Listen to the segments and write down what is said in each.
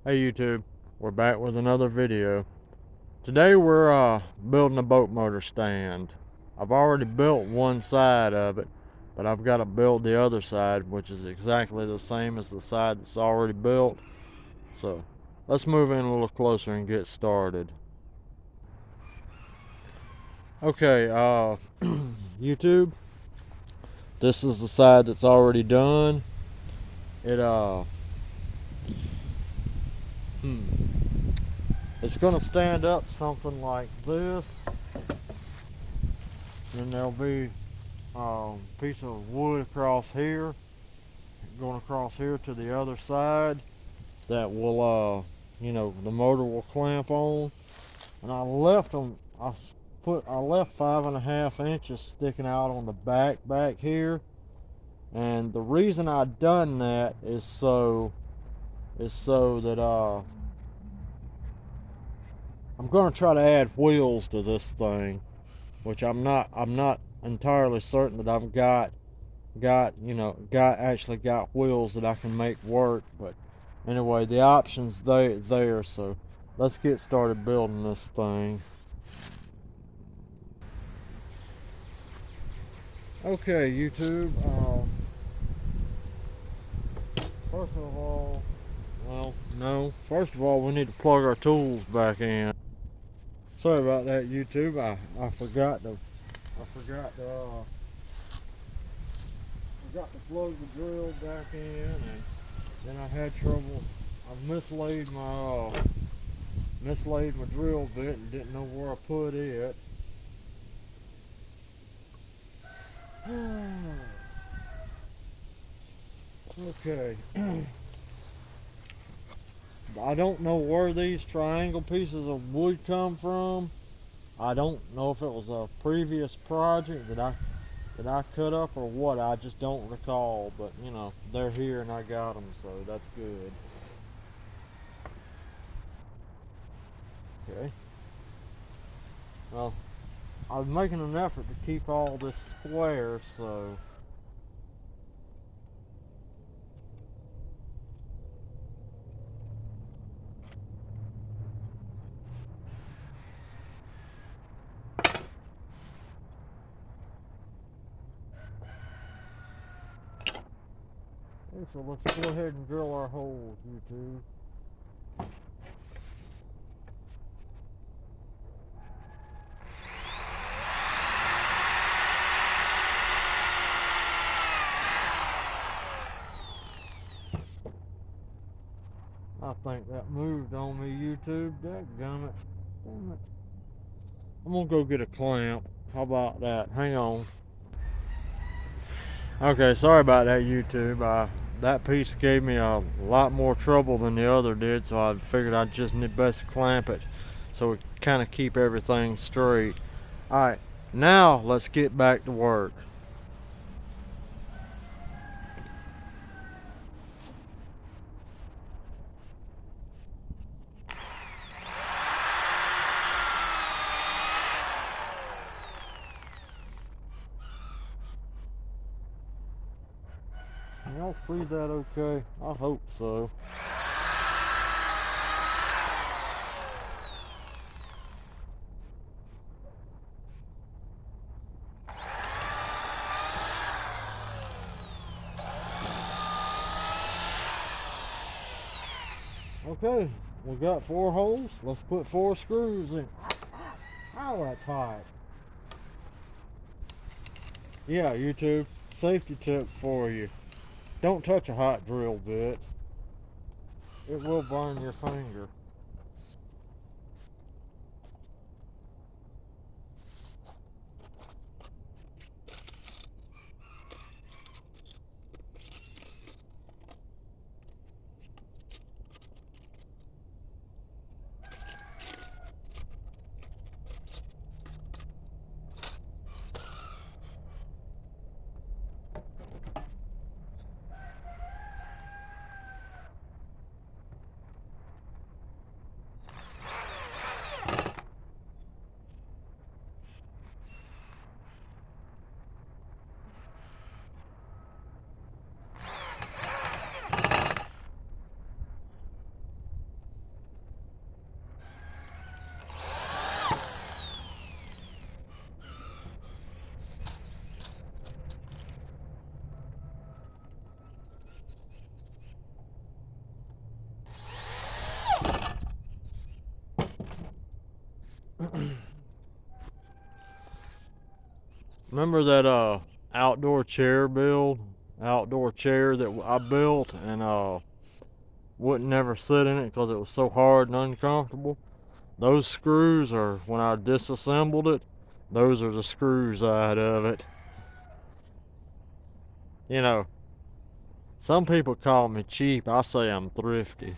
Hey YouTube, we're back with another video. Today we're building a boat motor stand. I've already built one side of it, but I've got to build the other side, which is exactly the same as the side that's already built. So let's move in a little closer and get started. Okay, YouTube, this is the side that's already done. It's gonna stand up something like this. Then there'll be piece of wood across here, going across here to the other side, that will the motor will clamp on. And I left them, I left 5.5 inches sticking out on the back here. And the reason I done that is so that I'm going to try to add wheels to this thing, which I'm not entirely certain that I've actually got wheels that I can make work. But anyway, the options there. So let's get started building this thing. Okay, YouTube. First of all, first of all, we need to plug our tools back in. Sorry about that, YouTube. I forgot to plug the drill back in, and then I had trouble. I mislaid my drill bit and didn't know where I put it. Okay. I don't know where these triangle pieces of wood come from. I don't know if it was a previous project that I cut up or what. I just don't recall. But they're here and I got them, so that's good. Okay. Well, I was making an effort to keep all this square, so let's go ahead and drill our holes, YouTube. I think that moved on me, YouTube. Dadgummit. Damn it. I'm gonna go get a clamp. How about that? Hang on. Okay, sorry about that, YouTube. That piece gave me a lot more trouble than the other did, so I figured I'd just need best clamp it so we kind of keep everything straight. Alright, now let's get back to work. Y'all see that okay? I hope so. Okay, we got 4 holes. Let's put 4 screws in. Oh, that's hot. Yeah, YouTube, safety tip for you. Don't touch a hot drill bit. It will burn your finger. Remember that outdoor chair that I built and wouldn't never sit in it because it was so hard and uncomfortable? Those screws are, when I disassembled it, those are the screws out of it. You know, some people call me cheap. I say I'm thrifty.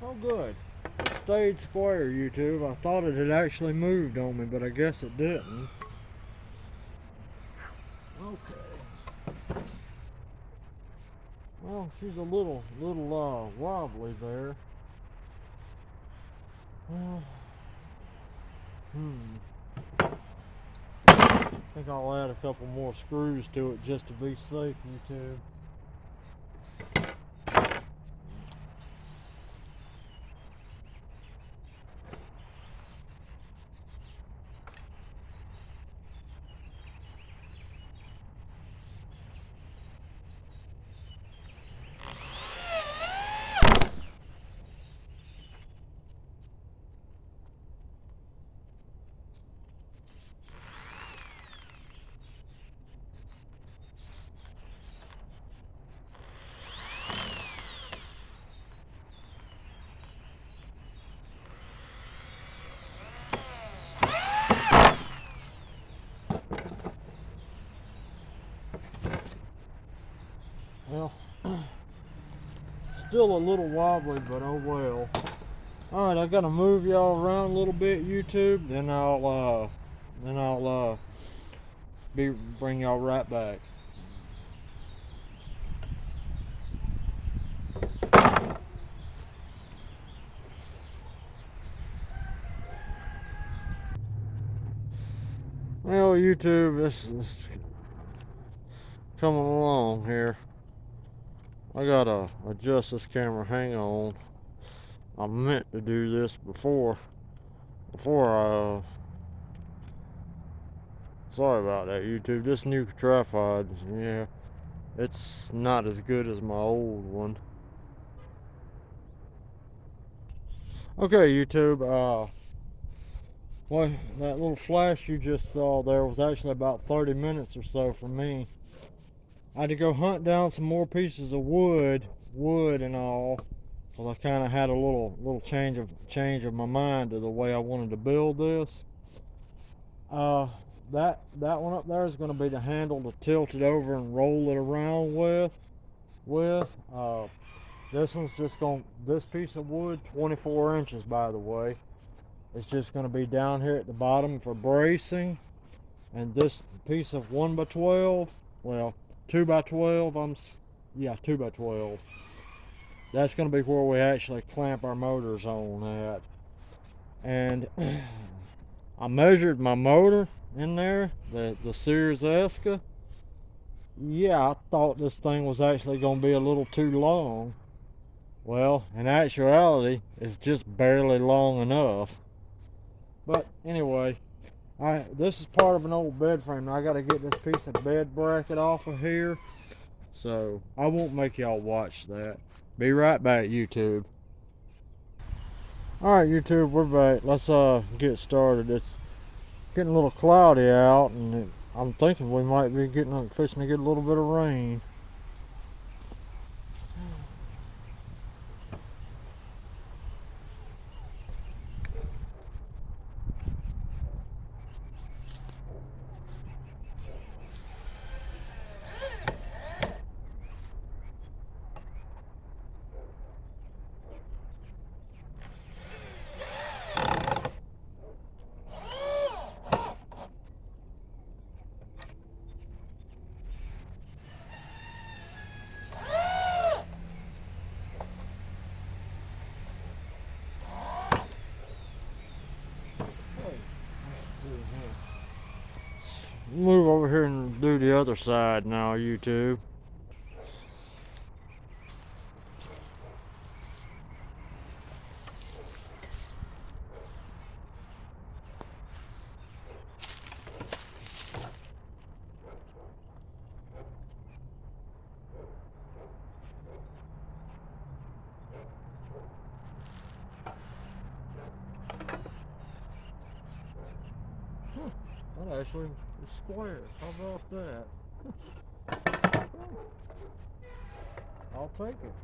Oh, good. It stayed square, YouTube. I thought it had actually moved on me, but I guess it didn't. Okay. Well, she's a little wobbly there. Well, I think I'll add a couple more screws to it just to be safe, YouTube. Well, still a little wobbly, but oh well. Alright, I gotta move y'all around a little bit, YouTube, then I'll bring y'all right back. Well, YouTube, this is coming along here. I gotta adjust this camera. Hang on. I meant to do this before I Sorry about that, YouTube. This new tripod, yeah, it's not as good as my old one. Okay, YouTube. Well, that little flash you just saw there was actually about 30 minutes or so for me. I had to go hunt down some more pieces of wood and all, because I kind of had a little change of my mind to the way I wanted to build this. Uh, that one up there is going to be the handle to tilt it over and roll it around with. This one's just going. This piece of wood, 24 inches, by the way, it's just going to be down here at the bottom for bracing. And this piece of 1x12, well, 2x12. Yeah, 2x12. That's going to be where we actually clamp our motors on at. And I measured my motor in there, the sears eska. Yeah, I thought this thing was actually going to be a little too long. Well, in actuality, it's just barely long enough. But anyway, this is part of an old bed frame. I got to get this piece of bed bracket off of here, so I won't make y'all watch that. Be right back, YouTube. All right, YouTube, we're back. Let's get started. It's getting a little cloudy out, and I'm thinking we might be fixing to get a little bit of rain. Move over here and do the other side now, YouTube. That actually is square. How about that? I'll take it.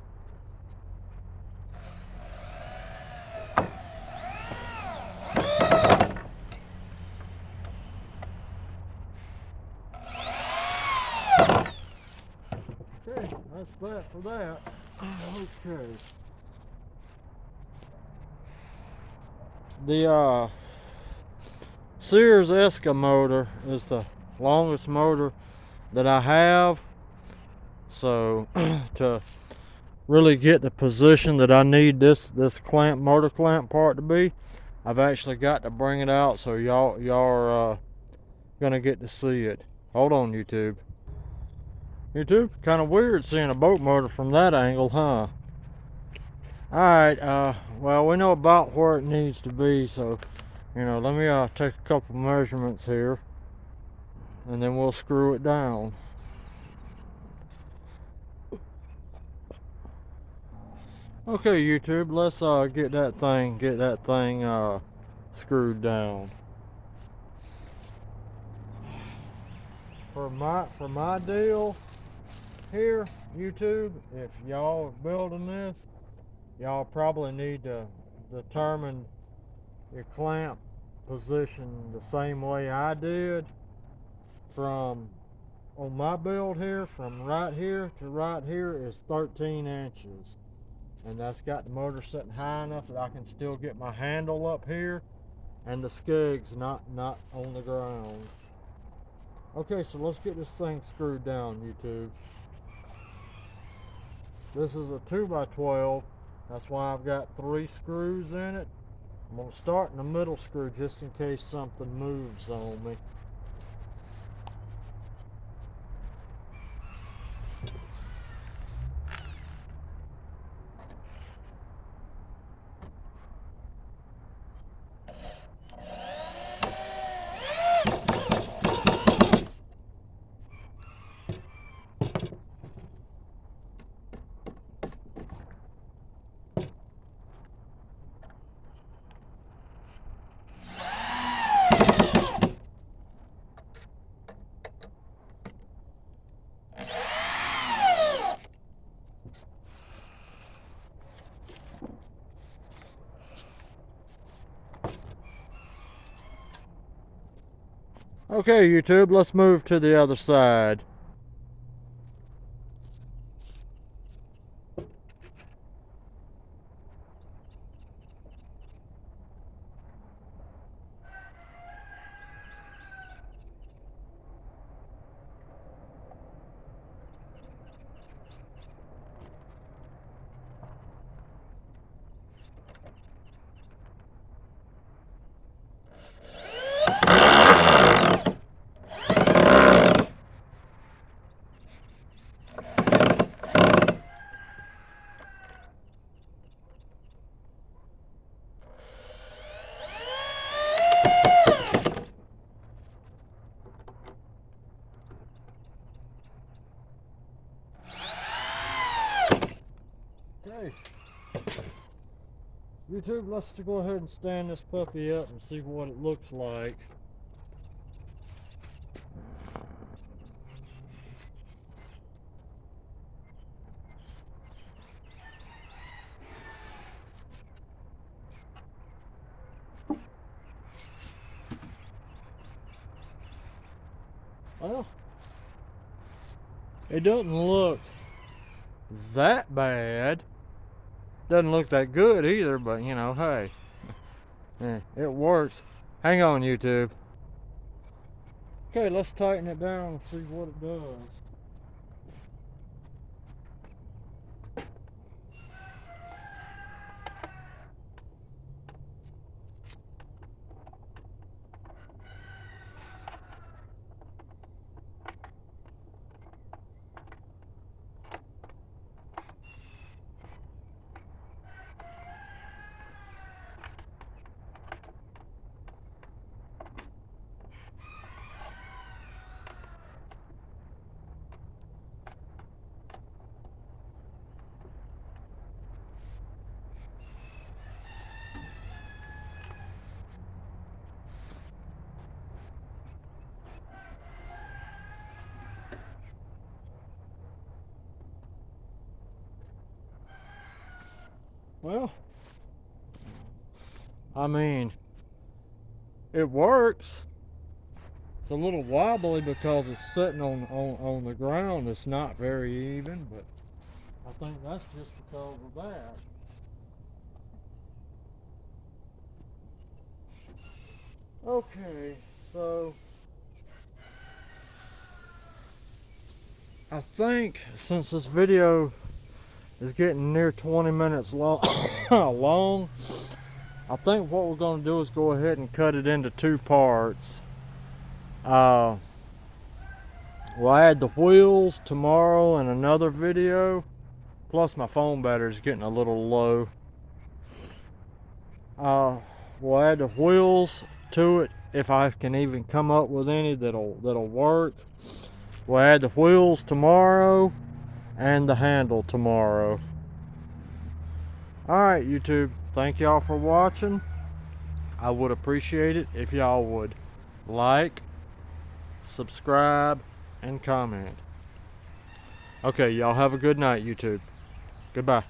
Okay, that's that for that. Okay. The Sears eska motor is the longest motor that I have. So to really get the position that I need this motor clamp part to be, I've actually got to bring it out so y'all are gonna get to see it. Hold on, YouTube. YouTube, kind of weird seeing a boat motor from that angle, huh? Alright, well, we know about where it needs to be, so, let me take a couple measurements here, and then we'll screw it down. Okay, YouTube, let's get that thing screwed down. For my deal here, YouTube, if y'all are building this, y'all probably need to determine your clamp position the same way I did. On my build here, from right here to right here is 13 inches. And that's got the motor sitting high enough that I can still get my handle up here and the skegs not on the ground. Okay, so let's get this thing screwed down, YouTube. This is a 2x12. That's why I've got 3 screws in it. I'm going to start in the middle screw just in case something moves on me. Okay, YouTube, let's move to the other side. Okay, YouTube, let's go ahead and stand this puppy up and see what it looks like. Well, it doesn't look that bad. Doesn't look that good either, but you know, hey, it works. Hang on, YouTube. Okay, let's tighten it down and see what it does. Well, I mean, it works. It's a little wobbly because it's sitting on the ground. It's not very even, but I think that's just because of that. Okay, so I think since this video is getting near 20 minutes long, I think what we're going to do is go ahead and cut it into two parts. We'll add the wheels tomorrow in another video. Plus my phone battery is getting a little low. We'll add the wheels to it if I can even come up with any that'll work. We'll add the wheels tomorrow and the handle tomorrow. Alright, YouTube, thank y'all for watching. I would appreciate it if y'all would like, subscribe, and comment. Okay, y'all have a good night, YouTube. Goodbye.